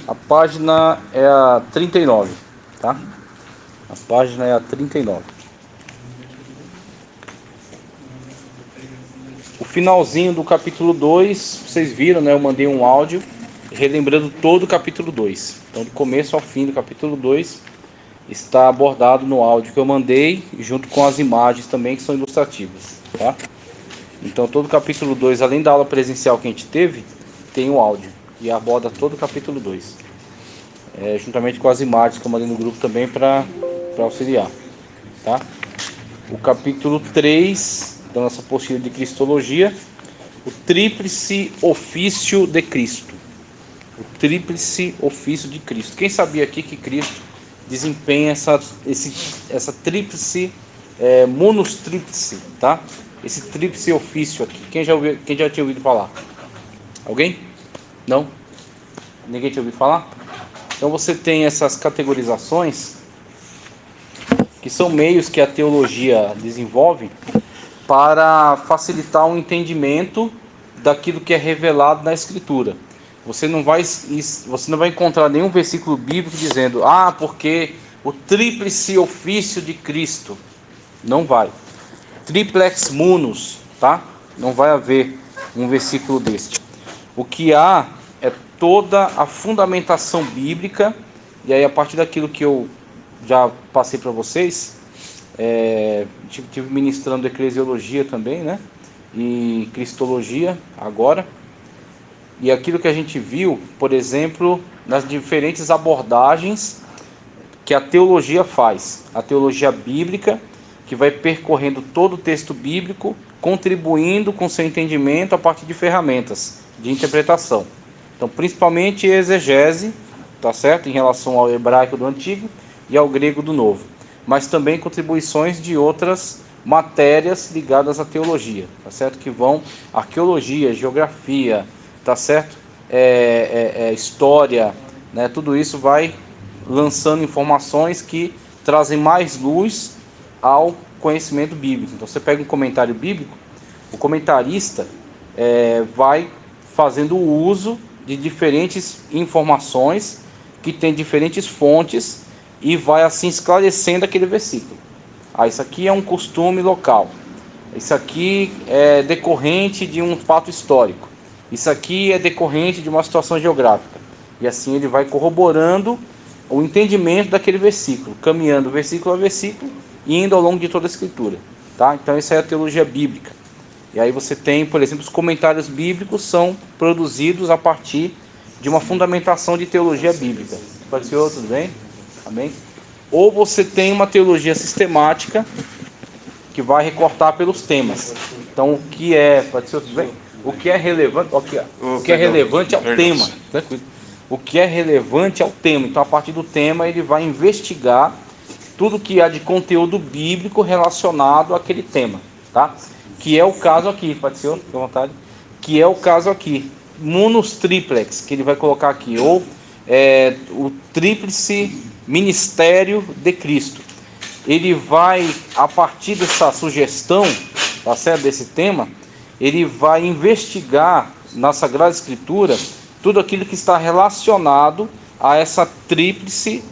A página é a 39, tá? A página é a 39. O finalzinho do capítulo 2, vocês viram, né? Eu mandei um áudio relembrando todo o capítulo 2. Então, do começo ao fim do capítulo 2 está abordado no áudio que eu mandei, junto com as imagens também, que são ilustrativas, tá? Então, todo o capítulo 2, além da aula presencial que a gente teve, tem o áudio e aborda todo o capítulo 2, juntamente com as imagens que eu mandei no grupo também para auxiliar, tá? O capítulo 3 da nossa apostila de Cristologia, o tríplice ofício de Cristo. O tríplice ofício de Cristo. Quem sabia aqui que Cristo desempenha essa tríplice, munus tríplice, tá? Esse tríplice ofício aqui. Quem já tinha ouvido falar? Alguém? Não? Ninguém tinha ouvido falar? Então você tem essas categorizações, que são meios que a teologia desenvolve para facilitar o entendimento daquilo que é revelado na Escritura. Você não vai encontrar nenhum versículo bíblico dizendo, porque o tríplice ofício de Cristo. Não vai. Triplex munus, tá? Não vai haver um versículo deste. O que há é toda a fundamentação bíblica, e aí a partir daquilo que eu já passei para vocês, estive ministrando eclesiologia também, né? E cristologia agora. E aquilo que a gente viu, por exemplo, nas diferentes abordagens que a teologia faz. A teologia bíblica, que vai percorrendo todo o texto bíblico, contribuindo com seu entendimento a partir de ferramentas de interpretação. Então, principalmente exegese, tá certo? Em relação ao hebraico do Antigo e ao grego do Novo. Mas também contribuições de outras matérias ligadas à teologia, tá certo? Que vão arqueologia, geografia, tá certo? História, né? Tudo isso vai lançando informações que trazem mais luz ao conhecimento bíblico. Então você pega um comentário bíblico, o comentarista vai fazendo uso de diferentes informações que tem diferentes fontes e vai assim esclarecendo aquele versículo. Isso aqui é um costume local, isso aqui é decorrente de um fato histórico, isso aqui é decorrente de uma situação geográfica, e assim ele vai corroborando o entendimento daquele versículo, caminhando versículo a versículo e indo ao longo de toda a Escritura, tá? Então isso é a teologia bíblica. E aí você tem, por exemplo, os comentários bíblicos são produzidos a partir de uma fundamentação de teologia bíblica. Pode ser tudo bem? Amém? Ou você tem uma teologia sistemática que vai recortar pelos temas. Então, o que é, pode ser tudo bem? O que é relevante, o que é relevante ao tema. Tranquilo. O que é relevante ao tema. Então, a partir do tema, ele vai investigar tudo que há de conteúdo bíblico relacionado àquele tema, tá? Que é o caso aqui, pode ser, fique à vontade. Que é o caso aqui, munus triplex, que ele vai colocar aqui, ou o tríplice ministério de Cristo. Ele vai, a partir dessa sugestão, tá certo, desse tema, ele vai investigar na Sagrada Escritura tudo aquilo que está relacionado a essa tríplice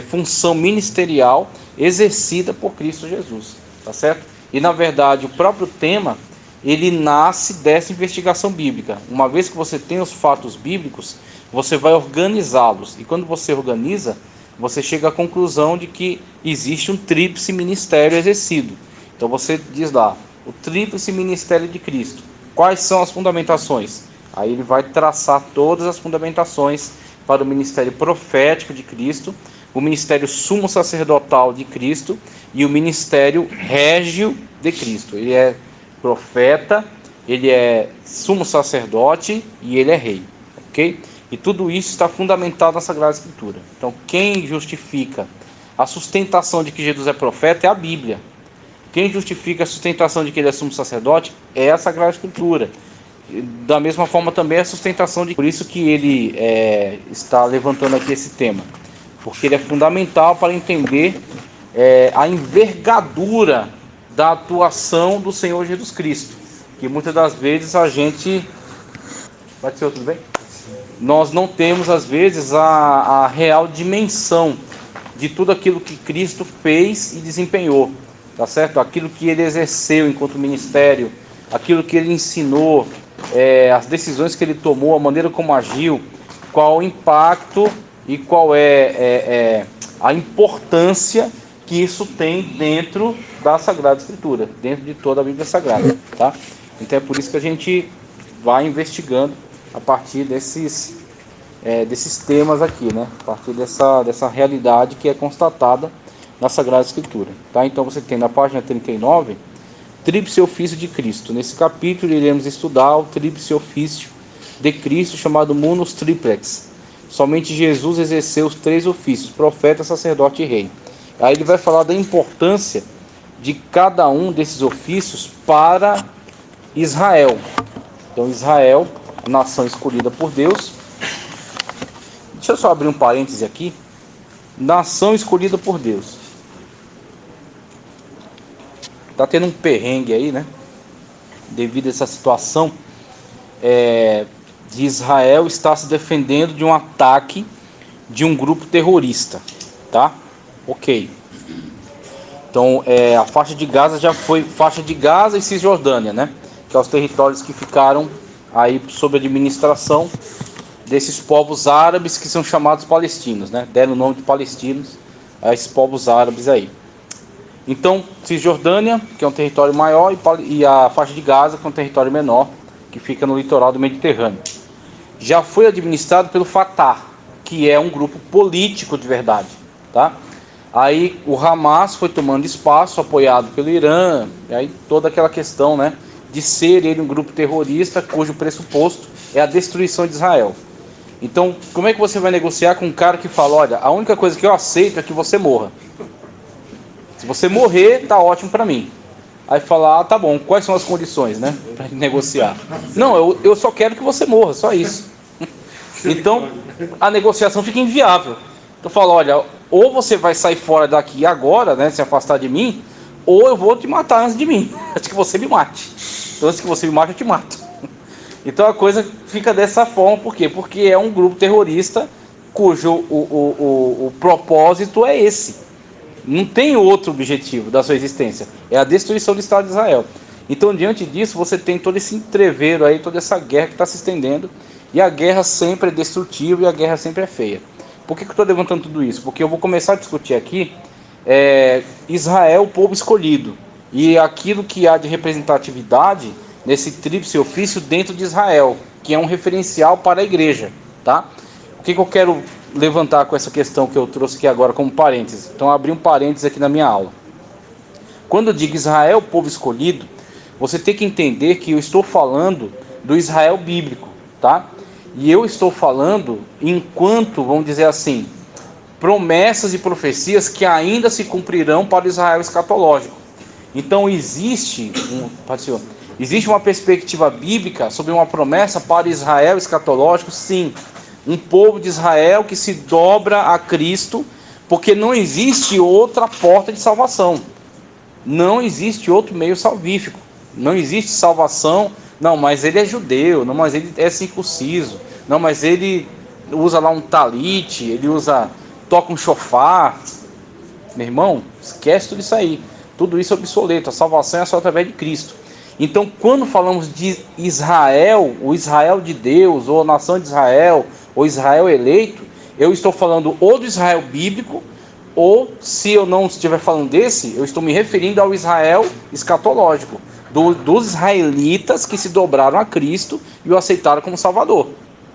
função ministerial exercida por Cristo Jesus, tá certo? E na verdade o próprio tema, ele nasce dessa investigação bíblica. Uma vez que você tem os fatos bíblicos, você vai organizá-los, e quando você organiza, você chega à conclusão de que existe um tríplice ministério exercido. Então você diz lá, o tríplice ministério de Cristo. Quais são as fundamentações? Aí ele vai traçar todas as fundamentações para o ministério profético de Cristo, o ministério sumo sacerdotal de Cristo e o ministério régio de Cristo. Ele é profeta, ele é sumo sacerdote e ele é rei, ok? E tudo isso está fundamentado na Sagrada Escritura. Então, quem justifica a sustentação de que Jesus é profeta é a Bíblia. Quem justifica a sustentação de que ele é sumo sacerdote é a Sagrada Escritura. Da mesma forma também a sustentação de... Por isso que ele está levantando aqui esse tema. Porque ele é fundamental para entender a envergadura da atuação do Senhor Jesus Cristo. Que muitas das vezes a gente... Pode ser tudo bem? nós não temos às vezes a real dimensão de tudo aquilo que Cristo fez e desempenhou, tá certo? Aquilo que ele exerceu enquanto ministério, aquilo que ele ensinou, as decisões que ele tomou, a maneira como agiu, qual o impacto e qual é a importância que isso tem dentro da Sagrada Escritura, dentro de toda a Bíblia Sagrada, tá? Então é por isso que a gente vai investigando a partir desses temas aqui, né? A partir dessa realidade que é constatada na Sagrada Escritura, tá? Então você tem na página 39, tríplice ofício de Cristo. Nesse capítulo iremos estudar o tríplice ofício de Cristo, chamado munus triplex. Somente Jesus exerceu os 3 ofícios: profeta, sacerdote e rei. Aí ele vai falar da importância de cada um desses ofícios para Israel. Então Israel, nação escolhida por Deus. Deixa eu só abrir um parêntese aqui. Nação escolhida por Deus. Está tendo um perrengue aí, né? Devido a essa situação de Israel estar se defendendo de um ataque de um grupo terrorista, tá? Ok. Então, a faixa de Gaza já foi faixa de Gaza e Cisjordânia, né? Que são os territórios que ficaram aí sob administração desses povos árabes que são chamados palestinos, né? Deram o nome de palestinos a esses povos árabes aí. Então, Cisjordânia, que é um território maior, e a faixa de Gaza, que é um território menor, que fica no litoral do Mediterrâneo. Já foi administrado pelo Fatah, que é um grupo político de verdade, tá? Aí o Hamas foi tomando espaço, apoiado pelo Irã, e aí toda aquela questão, né, de ser ele um grupo terrorista, cujo pressuposto é a destruição de Israel. Então, como é que você vai negociar com um cara que fala, olha, a única coisa que eu aceito é que você morra. Se você morrer, tá ótimo para mim. Aí fala, tá bom, quais são as condições, né, para negociar? Não, eu só quero que você morra, só isso. Então, a negociação fica inviável. Então fala, olha, ou você vai sair fora daqui agora, né, se afastar de mim, ou eu vou te matar antes de mim, antes que você me mate. Então antes que você me mate, eu te mato. Então a coisa fica dessa forma, por quê? Porque é um grupo terrorista cujo o propósito é esse. Não tem outro objetivo da sua existência, é a destruição do Estado de Israel. Então diante disso você tem todo esse entreveiro aí, toda essa guerra que está se estendendo, e a guerra sempre é destrutiva e a guerra sempre é feia. Por que eu estou levantando tudo isso? Porque eu vou começar a discutir aqui Israel, o povo escolhido, e aquilo que há de representatividade nesse tríplice ofício dentro de Israel, que é um referencial para a igreja, tá? O que eu quero levantar com essa questão que eu trouxe aqui agora como parênteses? Então abri um parênteses aqui na minha aula. Quando eu digo Israel, o povo escolhido, você tem que entender que eu estou falando do Israel bíblico, tá? E eu estou falando enquanto, vamos dizer assim, promessas e profecias que ainda se cumprirão para o Israel escatológico. Então existe uma perspectiva bíblica sobre uma promessa para Israel escatológico, sim. Um povo de Israel que se dobra a Cristo, porque não existe outra porta de salvação. Não existe outro meio salvífico. Não existe salvação. Não, mas ele é judeu. Não, mas ele é circunciso. Não, mas ele usa lá um talite. Ele toca um shofar. Meu irmão, esquece tudo isso aí. Tudo isso é obsoleto. A salvação é só através de Cristo. Então, quando falamos de Israel, o Israel de Deus, ou a nação de Israel, ou Israel eleito, eu estou falando ou do Israel bíblico, ou, se eu não estiver falando desse, eu estou me referindo ao Israel escatológico, dos israelitas que se dobraram a Cristo e o aceitaram como Salvador,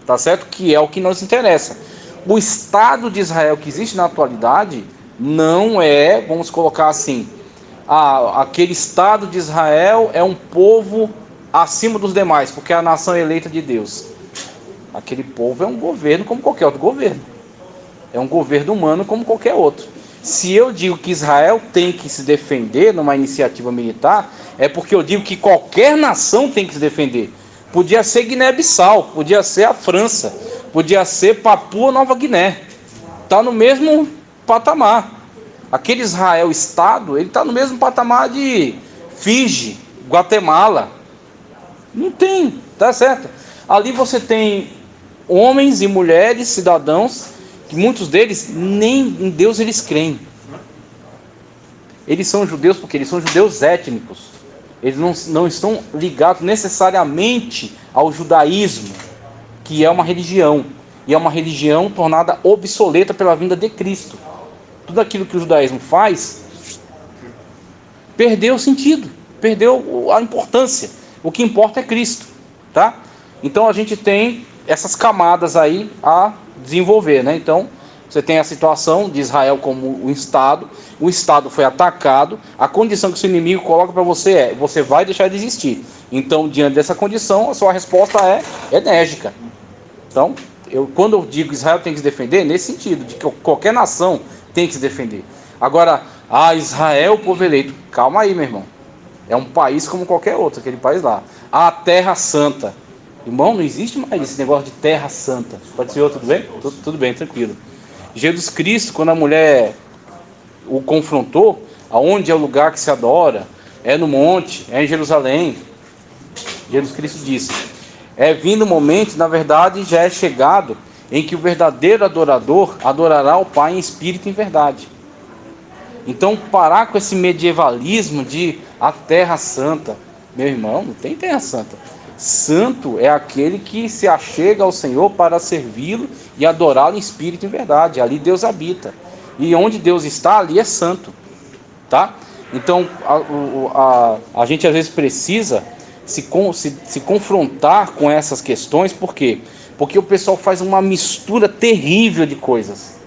tá certo? Que é o que nos interessa. O Estado de Israel que existe na atualidade não é, vamos colocar assim, aquele Estado de Israel é um povo acima dos demais, porque é a nação eleita de Deus. Aquele povo é um governo como qualquer outro governo. É um governo humano como qualquer outro. Se eu digo que Israel tem que se defender numa iniciativa militar, é porque eu digo que qualquer nação tem que se defender. Podia ser Guiné-Bissau, podia ser a França, podia ser Papua Nova Guiné. Está no mesmo patamar. Aquele Israel-Estado, ele está no mesmo patamar de Fiji, Guatemala. Não tem, tá certo? Ali você tem homens e mulheres, cidadãos, que muitos deles nem em Deus eles creem. Eles são judeus porque eles são judeus étnicos. Eles não estão ligados necessariamente ao judaísmo, que é uma religião. E é uma religião tornada obsoleta pela vinda de Cristo. Tudo aquilo que o judaísmo faz perdeu o sentido, perdeu a importância. O que importa é Cristo, tá? Então a gente tem essas camadas aí a desenvolver, né? Então você tem a situação de Israel como o Estado foi atacado, a condição que o seu inimigo coloca para você é: você vai deixar de existir. Então, diante dessa condição, a sua resposta é enérgica. Então, quando eu digo Israel tem que se defender, nesse sentido, de que qualquer nação tem que se defender. Agora, Israel, o povo eleito, calma aí, meu irmão. É um país como qualquer outro, aquele país lá. A Terra Santa. Irmão, não existe mais esse negócio de Terra Santa. Pode ser, tudo bem? Tudo bem, tranquilo. Jesus Cristo, quando a mulher o confrontou, aonde é o lugar que se adora? É no monte, é em Jerusalém. Jesus Cristo disse: é vindo o momento, na verdade já é chegado, em que o verdadeiro adorador adorará o Pai em espírito e em verdade. Então, parar com esse medievalismo de a Terra Santa. Meu irmão, não tem Terra Santa. Santo é aquele que se achega ao Senhor para servi-lo e adorá-lo em espírito e em verdade. Ali Deus habita. E onde Deus está, ali é santo. Tá? Então, a gente às vezes precisa se confrontar com essas questões. Por quê? Porque o pessoal faz uma mistura terrível de coisas.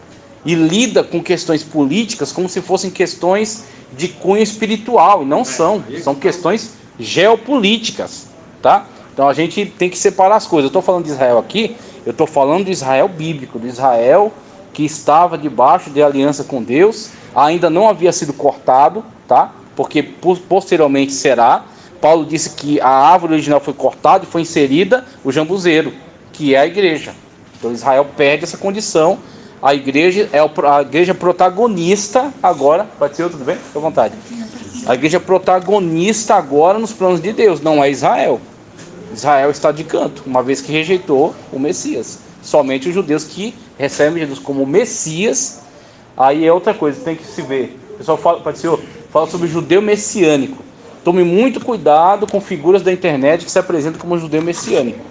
E lida com questões políticas como se fossem questões de cunho espiritual. E não são. São questões geopolíticas. Tá? Então a gente tem que separar as coisas. Eu estou falando de Israel aqui, eu estou falando de Israel bíblico, de Israel que estava debaixo de aliança com Deus, ainda não havia sido cortado, tá? Porque posteriormente será. Paulo disse que a árvore original foi cortada e foi inserida o jambuzeiro, que é a igreja. Então Israel perde essa condição. A igreja é a igreja protagonista agora. Pode ser, tudo bem? Fique à vontade. A igreja protagonista agora nos planos de Deus, não é Israel. Israel está de canto, uma vez que rejeitou o Messias. Somente os judeus que recebem Jesus como Messias, aí é outra coisa, tem que se ver. O pessoal fala sobre judeu messiânico. Tome muito cuidado com figuras da internet que se apresentam como judeu messiânico.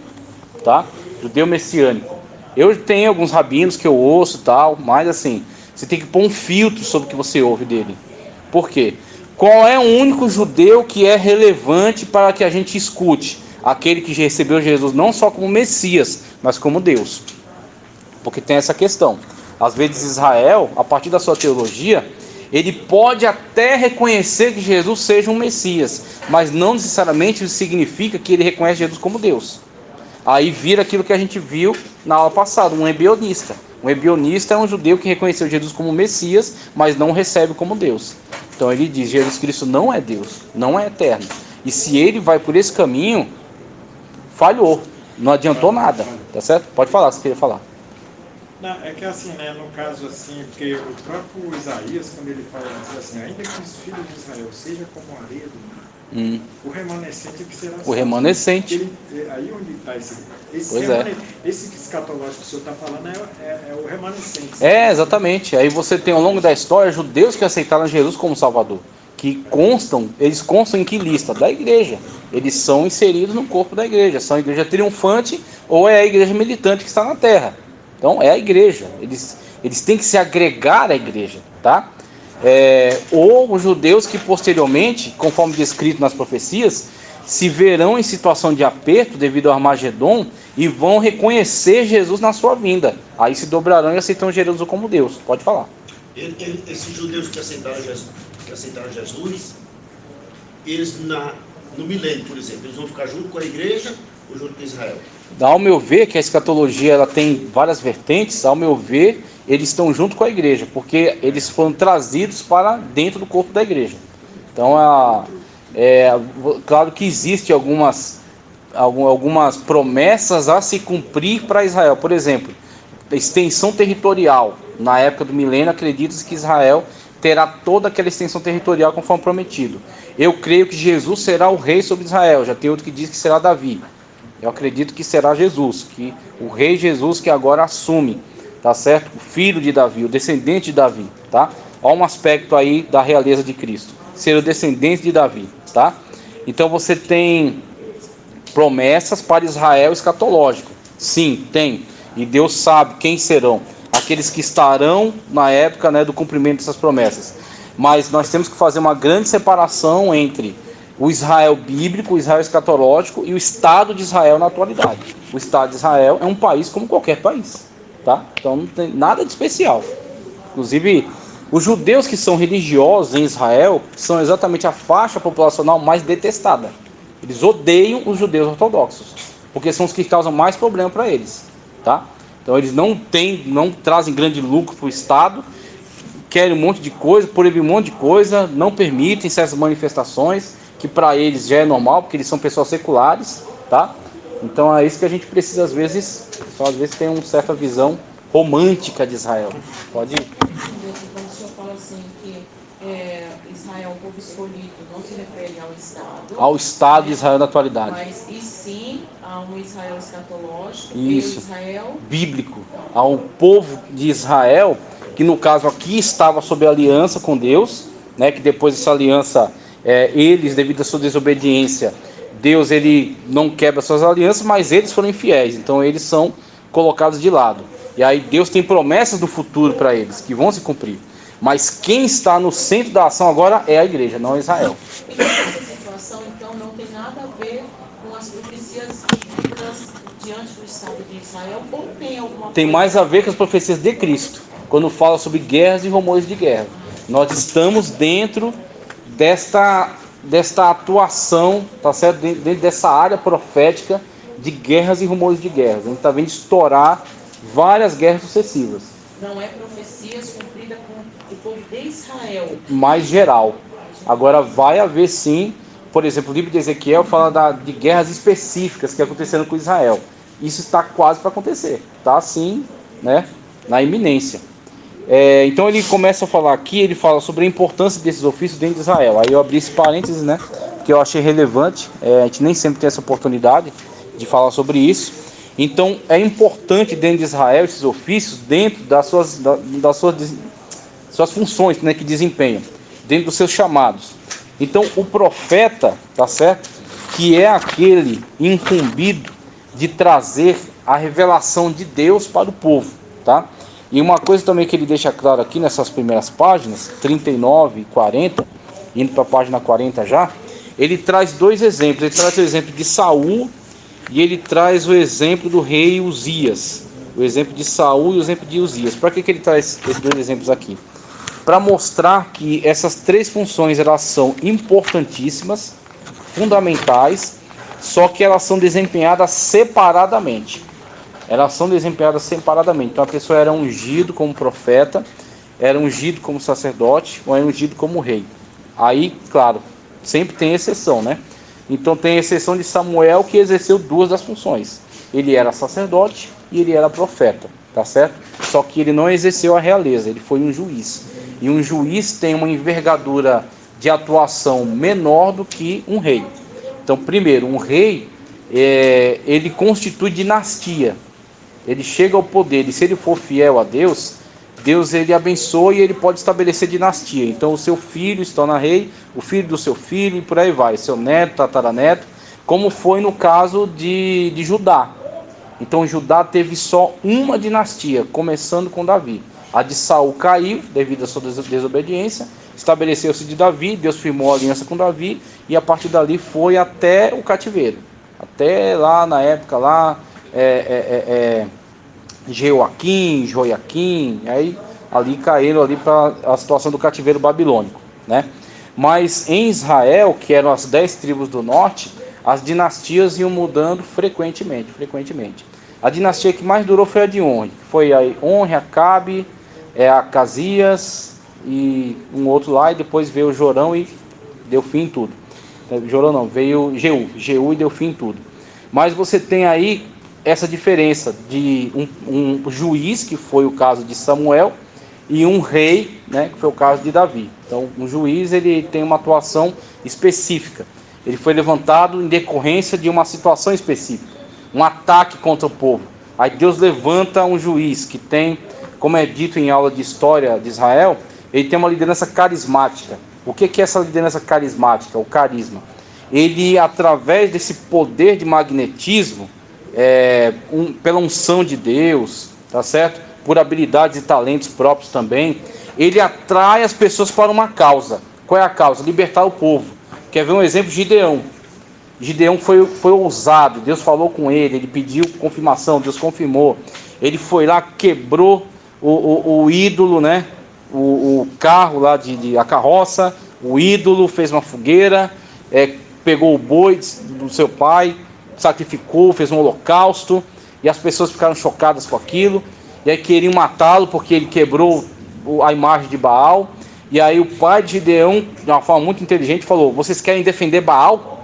Tá? Judeu messiânico. Eu tenho alguns rabinos que eu ouço e tal, mas assim, você tem que pôr um filtro sobre o que você ouve dele. Por quê? Qual é o único judeu que é relevante para que a gente escute? Aquele que recebeu Jesus não só como Messias, mas como Deus. Porque tem essa questão. Às vezes Israel, a partir da sua teologia, ele pode até reconhecer que Jesus seja um Messias, mas não necessariamente isso significa que ele reconhece Jesus como Deus. Aí vira aquilo que a gente viu na aula passada, um ebionista. Um ebionista é um judeu que reconheceu Jesus como Messias, mas não o recebe como Deus. Então ele diz: Jesus Cristo não é Deus, não é eterno. E se ele vai por esse caminho, falhou, não adiantou nada, tá certo? Pode falar, se queria falar. Não, é que assim, né, no caso assim, porque o próprio Isaías, quando ele fala assim, ainda que os filhos de Israel sejam como a areia do mar, o remanescente é que será o remanescente. Aí onde está esse escatológico que o senhor está falando é o remanescente. É, exatamente. Aí você tem ao longo da história judeus que aceitaram Jesus como Salvador, que eles constam em que lista? Da igreja. Eles são inseridos no corpo da igreja, são a igreja triunfante ou é a igreja militante que está na terra. Então é a igreja, eles têm que se agregar à igreja, tá? Ou os judeus que posteriormente, conforme descrito nas profecias, se verão em situação de aperto devido ao Armagedon e vão reconhecer Jesus na sua vinda. Aí se dobrarão e aceitarão Jesus como Deus. Pode falar. Esses judeus que aceitaram Jesus, eles no milênio, por exemplo, eles vão ficar junto com a igreja ou junto com Israel? Ao meu ver, que a escatologia ela tem várias vertentes, ao meu ver, eles estão junto com a igreja, porque eles foram trazidos para dentro do corpo da igreja. Então, claro que existe algumas promessas a se cumprir para Israel. Por exemplo, extensão territorial. Na época do milênio, acredita-se que Israel terá toda aquela extensão territorial conforme prometido. Eu creio que Jesus será o rei sobre Israel. Já tem outro que diz que será Davi. Eu acredito que será Jesus, que o rei Jesus que agora assume, tá certo? O filho de Davi, o descendente de Davi, tá? Olha um aspecto aí da realeza de Cristo, ser o descendente de Davi, tá? Então você tem promessas para Israel escatológico. Sim, tem. E Deus sabe quem serão aqueles que estarão na época, né, do cumprimento dessas promessas. Mas nós temos que fazer uma grande separação entre o Israel bíblico, o Israel escatológico e o Estado de Israel na atualidade. O Estado de Israel é um país como qualquer país, tá? Então não tem nada de especial. Inclusive, os judeus que são religiosos em Israel são exatamente a faixa populacional mais detestada. Eles odeiam os judeus ortodoxos, porque são os que causam mais problema para eles, tá? Então eles não trazem grande lucro para o Estado, querem um monte de coisa, proíbem um monte de coisa, não permitem certas manifestações, que para eles já é normal, porque eles são pessoas seculares, tá? Então é isso que a gente precisa, às vezes tem uma certa visão romântica de Israel. Pode ir. Quando o senhor fala assim que Israel é um povo escolhido, não se refere ao Estado. Ao Estado de Israel na atualidade. Mas e sim a um Israel escatológico. Isso. E Israel bíblico. A um povo de Israel, que no caso aqui estava sob aliança com Deus, né, que depois dessa aliança, eles, devido à sua desobediência, Deus ele não quebra suas alianças, mas eles foram infiéis, então eles são colocados de lado. E aí Deus tem promessas do futuro para eles, que vão se cumprir. Mas quem está no centro da ação agora é a igreja, não Israel. E essa situação, então, não tem nada a ver com as profecias bíblicas diante do Estado de Israel, ou tem alguma coisa? Tem mais a ver com as profecias de Cristo, quando fala sobre guerras e rumores de guerra. Nós estamos dentro desta atuação, tá certo? Dentro dessa área profética de guerras e rumores de guerras. A gente está vendo estourar várias guerras sucessivas. Não é profecias cumpridas com o povo de Israel. Mais geral. Agora vai haver sim, por exemplo, o livro de Ezequiel fala de guerras específicas que aconteceram com Israel. Isso está quase para acontecer. Está assim, né, na iminência. Então ele começa a falar aqui, ele fala sobre a importância desses ofícios dentro de Israel. Aí eu abri esse parênteses, né, que eu achei relevante. A gente nem sempre tem essa oportunidade de falar sobre isso. Então é importante dentro de Israel esses ofícios dentro das suas funções, né, que desempenham, dentro dos seus chamados. Então o profeta, tá certo, que é aquele incumbido de trazer a revelação de Deus para o povo, tá? E uma coisa também que ele deixa claro aqui nessas primeiras páginas, 39 e 40, indo para a página 40 já, ele traz dois exemplos. Ele traz o exemplo de Saul e ele traz o exemplo do rei Uzias. O exemplo de Saul e o exemplo de Uzias. Para que ele traz esses dois exemplos aqui? Para mostrar que essas três funções elas são importantíssimas, fundamentais, só que elas são desempenhadas separadamente. Então a pessoa era ungido como profeta, era ungido como sacerdote ou era ungido como rei. Aí, claro, sempre tem exceção, né? Então tem a exceção de Samuel, que exerceu duas das funções. Ele era sacerdote e ele era profeta, tá certo? Só que ele não exerceu a realeza, ele foi um juiz. E um juiz tem uma envergadura de atuação menor do que um rei. Então, primeiro, um rei, ele constitui dinastia. Ele chega ao poder e se ele for fiel a Deus, Deus ele abençoa e ele pode estabelecer dinastia. Então o seu filho se torna rei, o filho do seu filho e por aí vai, seu neto, tataraneto, como foi no caso de Judá. Então Judá teve só uma dinastia, começando com Davi. A de Saul caiu devido à sua desobediência, estabeleceu-se de Davi, Deus firmou a aliança com Davi e a partir dali foi até o cativeiro. Até lá na época lá, Joaquim, aí ali caíram ali para a situação do cativeiro babilônico, né? Mas em Israel, que eram as 10 tribos do norte, as dinastias iam mudando frequentemente. A dinastia que mais durou foi a de Onre, foi a Onre, Acabe, Acasias e um outro lá, e depois veio o Jorão e deu fim em tudo. Jorão não, veio Jeú e deu fim em tudo. Mas você tem aí essa diferença de um juiz, que foi o caso de Samuel, e um rei, né, que foi o caso de Davi. Então, um juiz ele tem uma atuação específica. Ele foi levantado em decorrência de uma situação específica. um ataque contra o povo. Aí Deus levanta um juiz que tem, como é dito em aula de história de Israel, ele tem uma liderança carismática. O que é essa liderança carismática? O carisma. Ele, através desse poder de magnetismo, pela unção de Deus, tá certo? Por habilidades e talentos próprios também, ele atrai as pessoas para uma causa. Qual é a causa? Libertar o povo. Quer ver um exemplo? Gideão. Gideão foi ousado, Deus falou com ele pediu confirmação, Deus confirmou. Ele foi lá, quebrou o ídolo, né? O carro lá, a carroça, o ídolo, fez uma fogueira, pegou o boi do seu pai, sacrificou, fez um holocausto, e as pessoas ficaram chocadas com aquilo, e aí queriam matá-lo porque ele quebrou a imagem de Baal. E aí o pai de Gideão, de uma forma muito inteligente, falou: vocês querem defender Baal?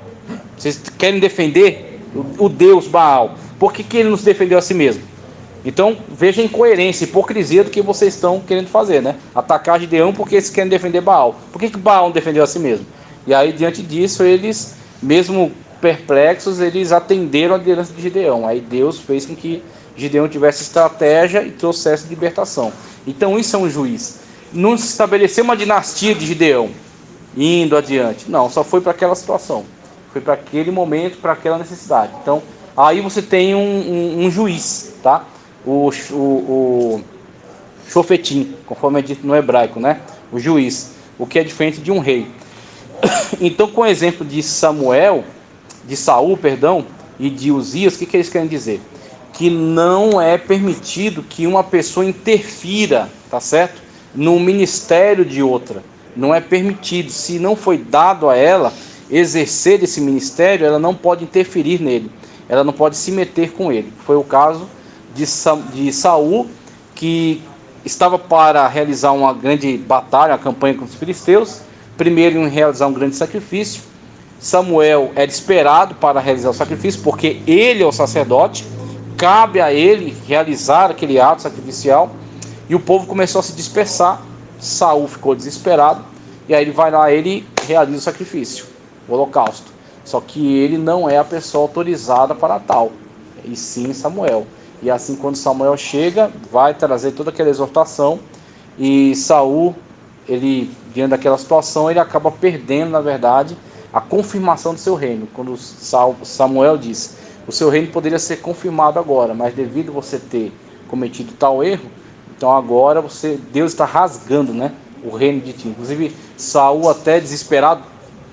Vocês querem defender o Deus Baal? Por que ele não se defendeu a si mesmo? Então veja a incoerência, a hipocrisia do que vocês estão querendo fazer, né? Atacar Gideão porque eles querem defender Baal. Por que Baal não defendeu a si mesmo? E aí, diante disso, eles, mesmo perplexos, eles atenderam a liderança de Gideão. Aí Deus fez com que Gideão tivesse estratégia e trouxesse libertação. Então isso é um juiz. Não se estabeleceu uma dinastia de Gideão indo adiante. Não, só foi para aquela situação. Foi para aquele momento, para aquela necessidade. Então, aí você tem um juiz, tá? O shofetim, conforme é dito no hebraico, né? O juiz, o que é diferente de um rei. Então, com o exemplo de Saul, e de Uzias, o que eles querem dizer? Que não é permitido que uma pessoa interfira, tá certo? No ministério de outra. Não é permitido. Se não foi dado a ela exercer esse ministério, ela não pode interferir nele. Ela não pode se meter com ele. Foi o caso de Saul, que estava para realizar uma grande batalha, uma campanha contra os filisteus. Primeiro em realizar um grande sacrifício. Samuel era esperado para realizar o sacrifício, porque ele é o sacerdote. Cabe a ele realizar aquele ato sacrificial. E o povo começou a se dispersar. Saul ficou desesperado. E aí ele vai lá, ele realiza o sacrifício, o holocausto. Só que ele não é a pessoa autorizada para tal, e sim Samuel. E assim, quando Samuel chega, vai trazer toda aquela exortação. E Saul, ele, diante daquela situação, ele acaba perdendo, na verdade, a confirmação do seu reino. Quando Samuel diz: o seu reino poderia ser confirmado agora, mas devido a você ter cometido tal erro, então agora Deus está rasgando, né, o reino de ti. Inclusive Saul, até desesperado,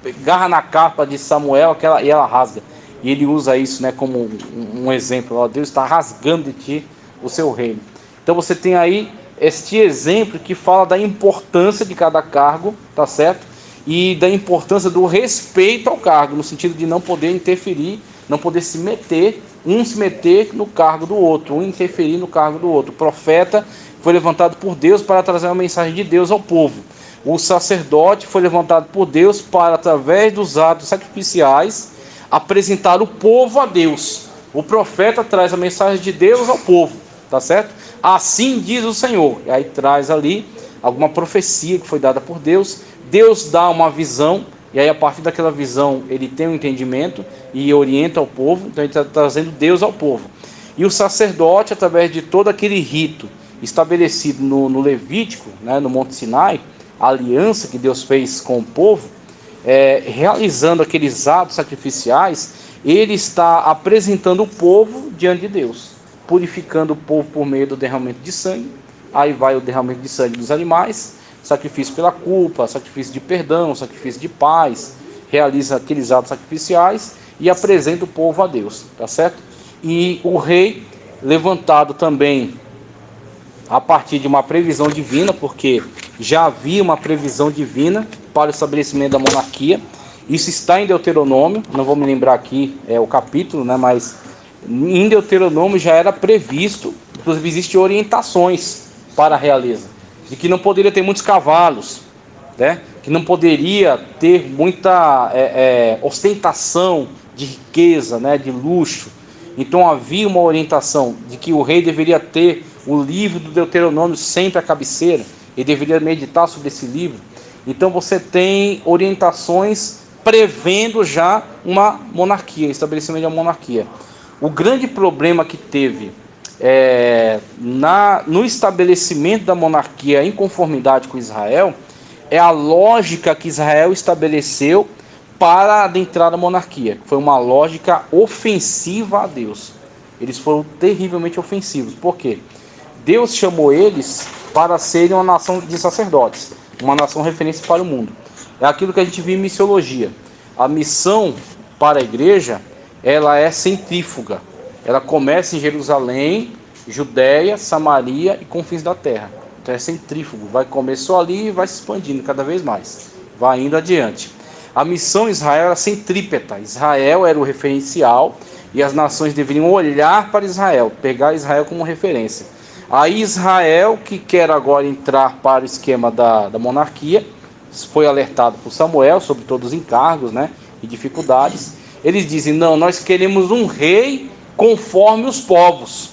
agarra na capa de Samuel e ela rasga. E ele usa isso, né, como um exemplo. Ó, Deus está rasgando de ti o seu reino. Então você tem aí este exemplo que fala da importância de cada cargo, tá certo? E da importância do respeito ao cargo, no sentido de não poder interferir, não poder se meter no cargo do outro, um interferir no cargo do outro. O profeta foi levantado por Deus para trazer uma mensagem de Deus ao povo. O sacerdote foi levantado por Deus para, através dos atos sacrificiais, apresentar o povo a Deus. O profeta traz a mensagem de Deus ao povo, tá certo? Assim diz o Senhor. E aí traz ali alguma profecia que foi dada por Deus. Deus dá uma visão, e aí a partir daquela visão ele tem um entendimento e orienta o povo. Então ele está trazendo Deus ao povo. E o sacerdote, através de todo aquele rito estabelecido no Levítico, né, no Monte Sinai, a aliança que Deus fez com o povo, realizando aqueles atos sacrificiais, ele está apresentando o povo diante de Deus, purificando o povo por meio do derramamento de sangue. Aí vai o derramamento de sangue dos animais, sacrifício pela culpa, sacrifício de perdão, sacrifício de paz, realiza aqueles atos sacrificiais e apresenta o povo a Deus, tá certo? E o rei, levantado também a partir de uma previsão divina, porque já havia uma previsão divina para o estabelecimento da monarquia. Isso está em Deuteronômio, não vou me lembrar aqui o capítulo, né, mas em Deuteronômio já era previsto, inclusive existem orientações para a realeza, de que não poderia ter muitos cavalos, né, que não poderia ter muita ostentação de riqueza, né, de luxo. Então havia uma orientação de que o rei deveria ter o livro do Deuteronômio sempre à cabeceira, ele deveria meditar sobre esse livro. Então você tem orientações prevendo já uma monarquia, estabelecimento de uma monarquia. O grande problema que teve no estabelecimento da monarquia em conformidade com Israel é a lógica que Israel estabeleceu para adentrar a monarquia. Foi uma lógica ofensiva a Deus. Eles foram terrivelmente ofensivos. Por quê? Deus chamou eles para serem uma nação de sacerdotes, uma nação referência para o mundo. É aquilo que a gente viu em missiologia. A missão para a igreja, ela é centrífuga. Ela começa em Jerusalém, Judéia, Samaria e confins da terra. Então é centrífugo. Começou ali e vai se expandindo cada vez mais. Vai indo adiante. A missão em Israel era centrípeta. Israel era o referencial e as nações deveriam olhar para Israel, pegar Israel como referência. Aí Israel, que quer agora entrar para o esquema da monarquia, foi alertado por Samuel sobre todos os encargos, né, e dificuldades. Eles dizem, não, nós queremos um rei conforme os povos.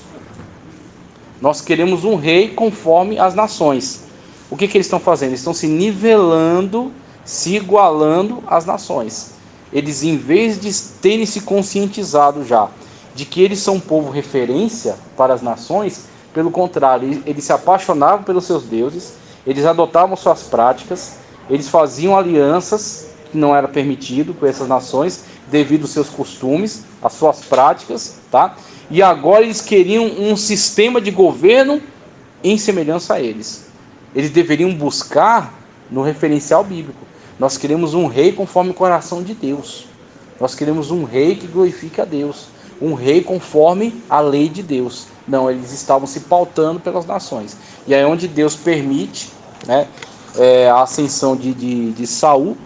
Nós queremos um rei conforme as nações. O que eles estão fazendo? Eles estão se nivelando, se igualando às nações. Eles, em vez de terem se conscientizado já de que eles são um povo referência para as nações, pelo contrário, eles se apaixonavam pelos seus deuses, eles adotavam suas práticas, eles faziam alianças que não era permitido com essas nações, devido aos seus costumes, às suas práticas, tá? E agora eles queriam um sistema de governo em semelhança a eles. Eles deveriam buscar no referencial bíblico. Nós queremos um rei conforme o coração de Deus. Nós queremos um rei que glorifique a Deus. Um rei conforme a lei de Deus. Não, eles estavam se pautando pelas nações. E aí onde Deus permite, né, a ascensão de Saul,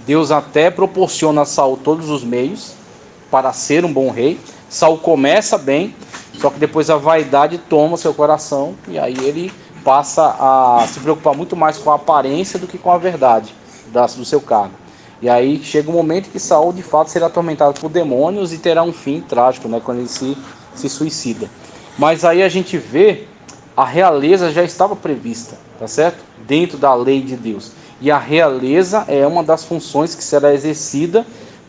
Deus até proporciona a Saul todos os meios para ser um bom rei. Saul começa bem, só que depois a vaidade toma seu coração e aí ele passa a se preocupar muito mais com a aparência do que com a verdade do seu cargo. E aí chega um momento que Saul de fato será atormentado por demônios e terá um fim trágico, né, quando ele se suicida. Mas aí a gente vê, a realeza já estava prevista, tá certo? Dentro da lei de Deus. E a realeza é uma das funções que será exercida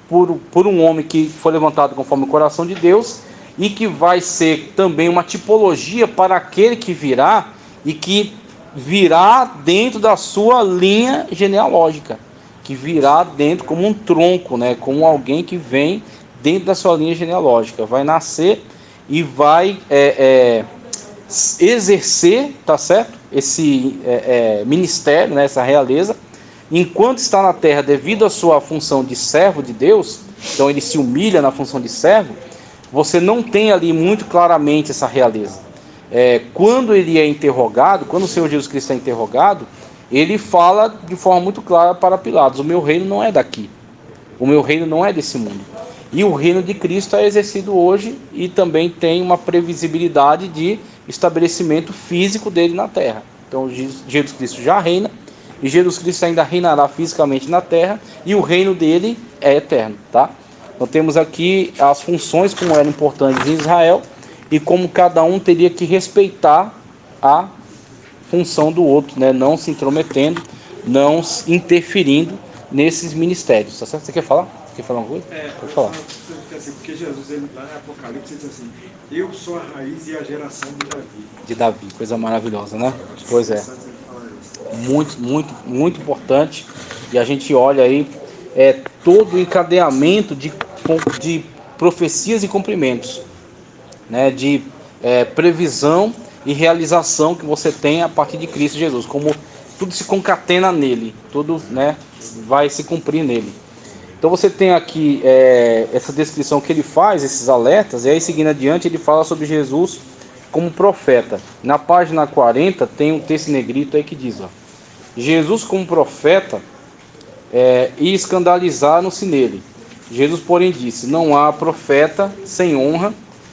por um homem que foi levantado conforme o coração de Deus e que vai ser também uma tipologia para aquele que virá e que virá dentro da sua linha genealógica, que virá dentro como um tronco, né, como alguém que vem dentro da sua linha genealógica, vai nascer e vai exercer, tá certo? Esse ministério, né, essa realeza, enquanto está na terra devido à sua função de servo de Deus, então ele se humilha na função de servo, você não tem ali muito claramente essa realeza. Quando ele é interrogado, quando o Senhor Jesus Cristo é interrogado, ele fala de forma muito clara para Pilatos, o meu reino não é daqui, o meu reino não é desse mundo. E o reino de Cristo é exercido hoje e também tem uma previsibilidade de estabelecimento físico dele na terra. Então Jesus Cristo já reina, e Jesus Cristo ainda reinará fisicamente na terra, e o reino dele é eterno, tá? Então temos aqui as funções como eram importantes em Israel, e como cada um teria que respeitar a função do outro, né? Não se intrometendo, não interferindo nesses ministérios, tá certo? Você quer falar? Quer falar uma coisa? Pode falar. Porque Jesus, ele, lá no Apocalipse, diz assim, eu sou a raiz e a geração de Davi. De Davi, coisa maravilhosa, né? Pois é. Muito, muito, muito importante. E a gente olha aí todo o encadeamento de profecias e cumprimentos, né? De previsão e realização que você tem a partir de Cristo Jesus. Como tudo se concatena nele, tudo, né, vai se cumprir nele. Então você tem aqui essa descrição que ele faz, esses alertas, e aí seguindo adiante ele fala sobre Jesus como profeta. Na página 40 tem um texto negrito aí que diz, ó, Jesus como profeta e escandalizaram-se nele. Jesus, porém, disse, não há profeta sem honra,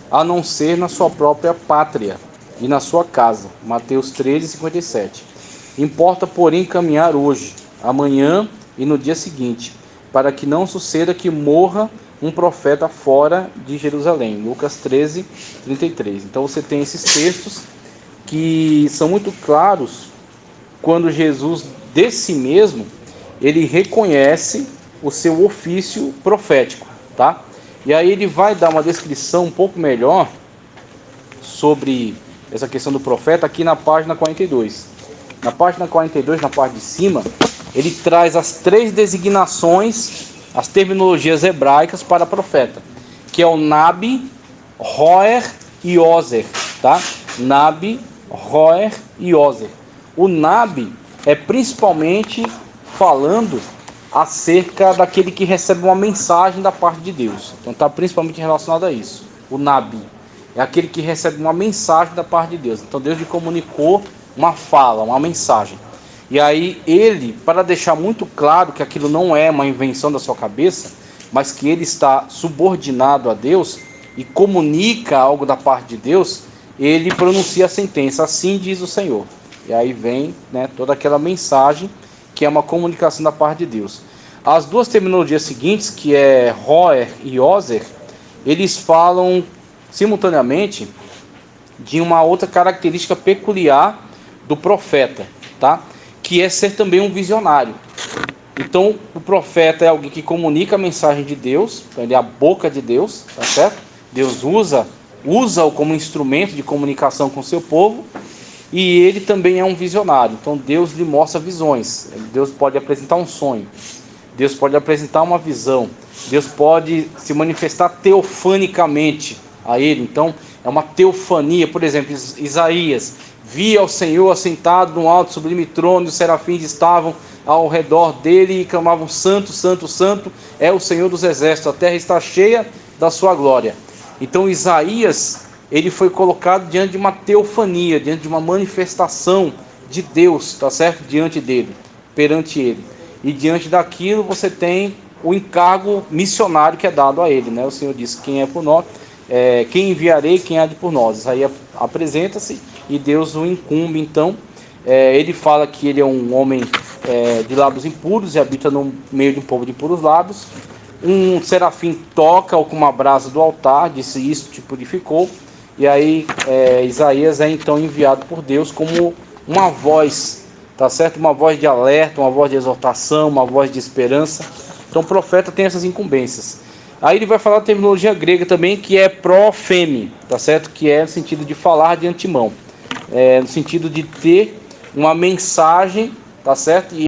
a não ser na sua própria pátria e na sua casa. Mateus 13:57. Importa, porém, caminhar hoje, amanhã e no dia seguinte, para que não suceda que morra um profeta fora de Jerusalém. Lucas 13:33. Então você tem esses textos que são muito claros quando Jesus, de si mesmo, ele reconhece o seu ofício profético, tá? E aí ele vai dar uma descrição um pouco melhor sobre essa questão do profeta aqui na página 42. Na página 42, na parte de cima, ele traz as 3 designações, as terminologias hebraicas para profeta, que é o Nabi, Roer e Ozer, tá? Nabi, Roer e Ozer. O Nabi é principalmente falando acerca daquele que recebe uma mensagem da parte de Deus. Então está principalmente relacionado a isso. O Nabi é aquele que recebe uma mensagem da parte de Deus. Então Deus lhe comunicou uma fala, uma mensagem. E aí ele, para deixar muito claro que aquilo não é uma invenção da sua cabeça, mas que ele está subordinado a Deus e comunica algo da parte de Deus, ele pronuncia a sentença: assim diz o Senhor. E aí vem, né, toda aquela mensagem que é uma comunicação da parte de Deus. As 2 terminologias seguintes, que é Roer e Ozer, eles falam simultaneamente de uma outra característica peculiar do profeta, tá? Que é ser também um visionário. Então, o profeta é alguém que comunica a mensagem de Deus, então ele é a boca de Deus, tá certo? Deus usa-o como instrumento de comunicação com o seu povo, e ele também é um visionário. Então Deus lhe mostra visões. Deus pode apresentar um sonho, Deus pode apresentar uma visão, Deus pode se manifestar teofanicamente a ele. Então é uma teofania. Por exemplo, Isaías via o Senhor assentado num alto sublime trono, e os serafins estavam ao redor dele e clamavam: santo, santo, santo é o Senhor dos exércitos, a terra está cheia da sua glória. Então Isaías, ele foi colocado diante de uma teofania, diante de uma manifestação de Deus, tá certo? Diante dele, perante ele. E diante daquilo você tem o encargo missionário que é dado a ele, né? O Senhor disse: quem é por nós, quem enviarei, quem há de por nós. Isaías apresenta-se e Deus o incumbe. Então, ele fala que ele é um homem de lábios impuros e habita no meio de um povo de impuros lábios. Um serafim toca-o com uma brasa do altar, disse: isto te purificou. E aí Isaías é então enviado por Deus como uma voz, tá certo? Uma voz de alerta, uma voz de exortação, uma voz de esperança. Então o profeta tem essas incumbências. Aí ele vai falar a terminologia grega também, que é profeme, tá certo? Que é no sentido de falar de antemão, no sentido de ter uma mensagem, tá certo? E